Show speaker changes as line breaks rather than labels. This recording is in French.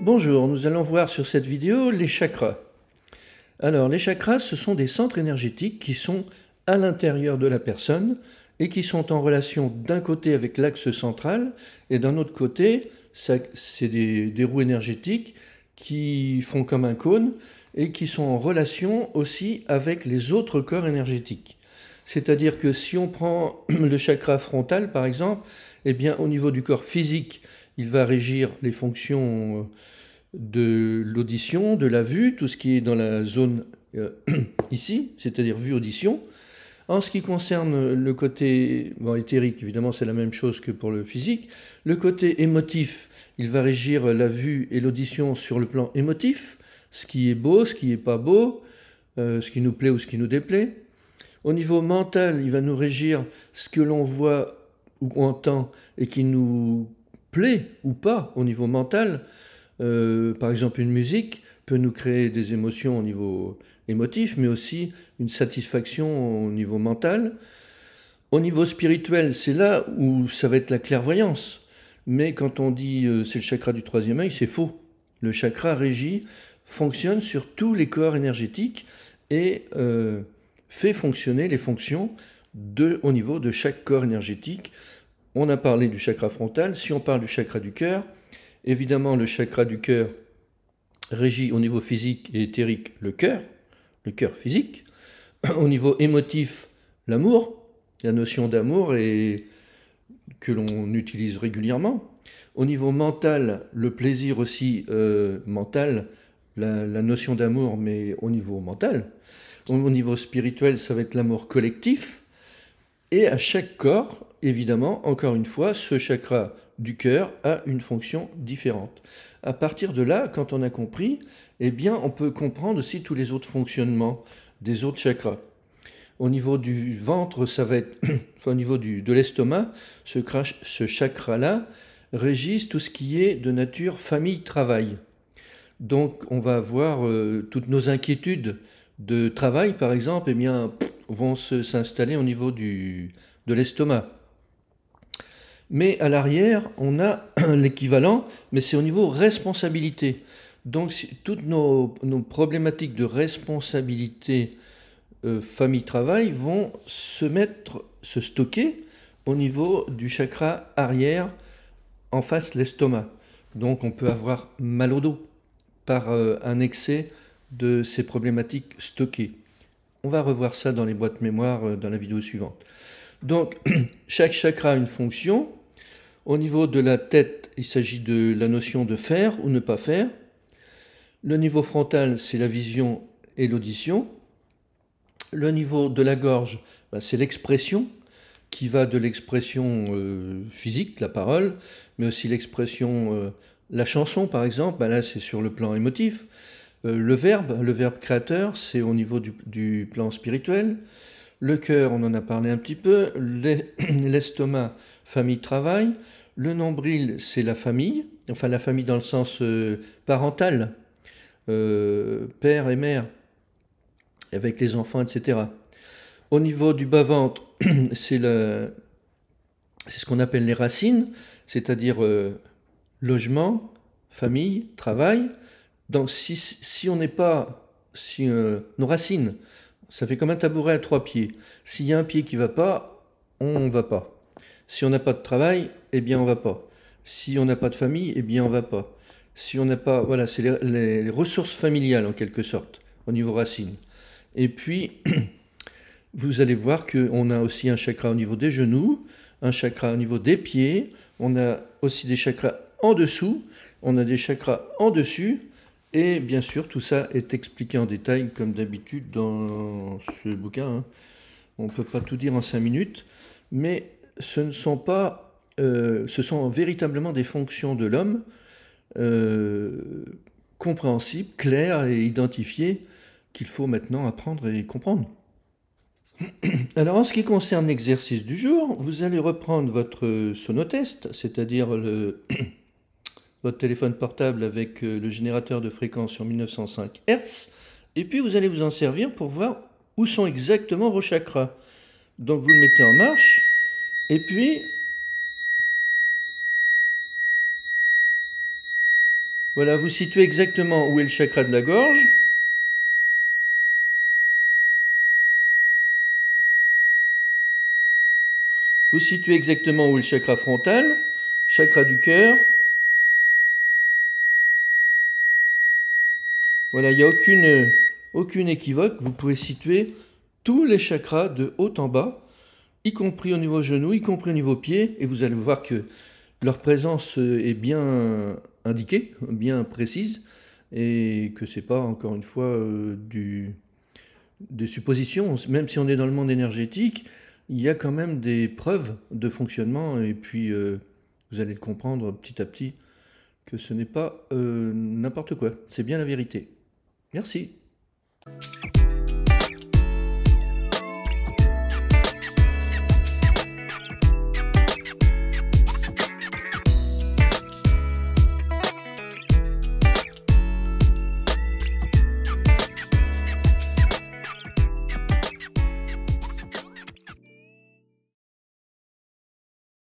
Bonjour, nous allons voir sur cette vidéo les chakras. Alors, les chakras, ce sont des centres énergétiques qui sont à l'intérieur de la personne et qui sont en relation d'un côté avec l'axe central et d'un autre côté, c'est des roues énergétiques qui font comme un cône et qui sont en relation aussi avec les autres corps énergétiques. C'est-à-dire que si on prend le chakra frontal, par exemple, eh bien, au niveau du corps physique, il va régir les fonctions de l'audition, de la vue, tout ce qui est dans la zone ici, c'est-à-dire vue-audition. En ce qui concerne le côté éthérique, évidemment c'est la même chose que pour le physique. Le côté émotif, il va régir la vue et l'audition sur le plan émotif, ce qui est beau, ce qui n'est pas beau, ce qui nous plaît ou ce qui nous déplaît. Au niveau mental, il va nous régir ce que l'on voit ou entend et qui nous plaît ou pas au niveau mental. Par exemple, une musique peut nous créer des émotions au niveau émotif, mais aussi une satisfaction au niveau mental. Au niveau spirituel, c'est là où ça va être la clairvoyance. Mais quand on dit c'est le chakra du troisième œil, c'est faux. Le chakra régi fonctionne sur tous les corps énergétiques et fait fonctionner les fonctions au niveau de chaque corps énergétique. On a parlé du chakra frontal. Si on parle du chakra du cœur, évidemment, le chakra du cœur régit au niveau physique et éthérique le cœur physique. Au niveau émotif, l'amour, la notion d'amour que l'on utilise régulièrement. Au niveau mental, le plaisir aussi mental, la notion d'amour, mais au niveau mental. Au niveau spirituel, ça va être l'amour collectif. Et à chaque corps, évidemment, encore une fois, ce chakra du cœur a une fonction différente. À partir de là, quand on a compris, eh bien, on peut comprendre aussi tous les autres fonctionnements des autres chakras. Au niveau du ventre, ça va être, au niveau de l'estomac, ce chakra-là régit tout ce qui est de nature famille-travail. Donc, on va avoir toutes nos inquiétudes de travail, par exemple, eh bien, vont s'installer au niveau de l'estomac. Mais à l'arrière, on a l'équivalent, mais c'est au niveau responsabilité. Donc, toutes nos problématiques de responsabilité famille-travail vont se stocker au niveau du chakra arrière en face l'estomac. Donc, on peut avoir mal au dos par un excès de ces problématiques stockées. On va revoir ça dans les boîtes mémoire dans la vidéo suivante. Donc, chaque chakra a une fonction. Au niveau de la tête, il s'agit de la notion de faire ou ne pas faire. Le niveau frontal, c'est la vision et l'audition. Le niveau de la gorge, c'est l'expression, qui va de l'expression physique, la parole, mais aussi l'expression, la chanson par exemple, là c'est sur le plan émotif. Le verbe créateur, c'est au niveau du plan spirituel. Le cœur, on en a parlé un petit peu. L'estomac, famille-travail. Le nombril, c'est la famille. Enfin, la famille dans le sens parental. Père et mère, avec les enfants, etc. Au niveau du bas-ventre, c'est ce qu'on appelle les racines, c'est-à-dire logement, famille, travail. Donc, si on n'est pas... nos racines, ça fait comme un tabouret à 3 pieds. S'il y a un pied qui ne va pas, on ne va pas. Si on n'a pas de travail, eh bien on ne va pas. Si on n'a pas de famille, eh bien on ne va pas. Si on n'a pas... Voilà, c'est les ressources familiales en quelque sorte, au niveau racine. Et puis, vous allez voir qu'on a aussi un chakra au niveau des genoux, un chakra au niveau des pieds, on a aussi des chakras en dessous, on a des chakras en dessus, et bien sûr, tout ça est expliqué en détail, comme d'habitude, dans ce bouquin. Hein. On ne peut pas tout dire en 5 minutes, mais ce sont véritablement des fonctions de l'homme, compréhensibles, claires et identifiées, qu'il faut maintenant apprendre et comprendre. Alors, en ce qui concerne l'exercice du jour, vous allez reprendre votre sonotest, c'est-à-dire votre téléphone portable avec le générateur de fréquence sur 1905 Hz, et puis vous allez vous en servir pour voir où sont exactement vos chakras. Donc vous le mettez en marche, et puis Voilà, vous situez exactement où est le chakra de la gorge. Vous situez exactement où est le chakra frontal, chakra du cœur. Voilà, il n'y a aucune équivoque. Vous pouvez situer tous les chakras de haut en bas, y compris au niveau genou, y compris au niveau pied, et vous allez voir que leur présence est bien indiquée, bien précise, et que c'est pas, encore une fois, des suppositions. Même si on est dans le monde énergétique, il y a quand même des preuves de fonctionnement, et puis vous allez le comprendre petit à petit, que ce n'est pas n'importe quoi, c'est bien la vérité. Merci.